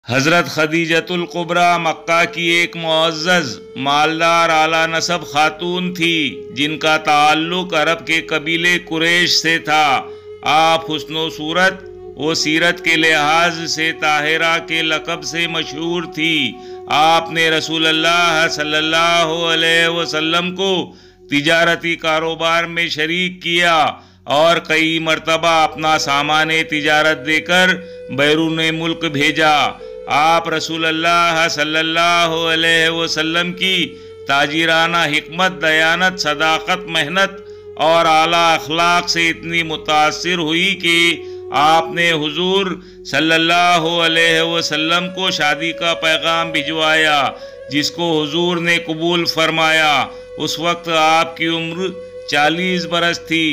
हज़रत खदीजतुल कुबरा मक्का की एक मुअज़्ज़ज़ मालदार आला नसब खातून थी जिनका ताल्लुक अरब के कबीले कुरैश से था। आप हुस्नो सूरत व सीरत के लिहाज से ताहिरा के लक़ब से मशहूर थी। आपने रसूलुल्लाह सल्लल्लाहु अलैहि वसल्लम को तिजारती कारोबार में शरीक किया और कई मरतबा अपना सामान तिजारत देकर बैरून मुल्क भेजा। आप रसूलुल्लाह सल्लल्लाहु अलैहि वसल्लम की ताजिराना हिकमत, दयानत, सदाकत, मेहनत और आला अखलाक से इतनी मुतासिर हुई कि आपने हुजूर सल्लल्लाहु अलैहि वसल्लम को शादी का पैगाम भिजवाया, जिसको हुजूर ने कबूल फरमाया। उस वक्त आपकी उम्र 40 बरस थी,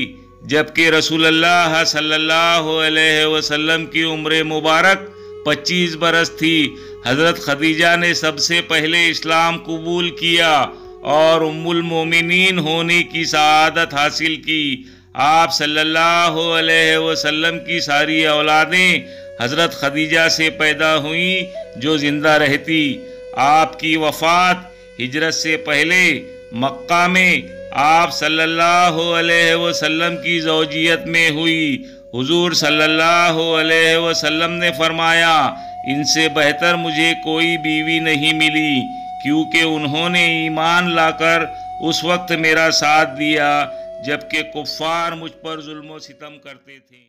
जबकि रसूलुल्लाह सल्लल्लाहु अलैहि वसल्लम की उम्र मुबारक 25 बरस थी। हज़रत खदीजा ने सबसे पहले इस्लाम कबूल किया और उम्मुल मोमिनीन होने की सआदत हासिल की। आप सल्लल्लाहु अलैहि वसल्लम की सारी औलादें हज़रत खदीजा से पैदा हुई जो जिंदा रहती। आपकी वफ़ात हिजरत से पहले मक्का में आप सल्लल्लाहु अलैहि वसल्लम की ज़ौजियत में हुई। हुजूर सल्लल्लाहु अलैहि वसल्लम ने फरमाया, इनसे बेहतर मुझे कोई बीवी नहीं मिली, क्योंकि उन्होंने ईमान लाकर उस वक्त मेरा साथ दिया जबकि कुफ्फार मुझ पर जुल्म सितम करते थे।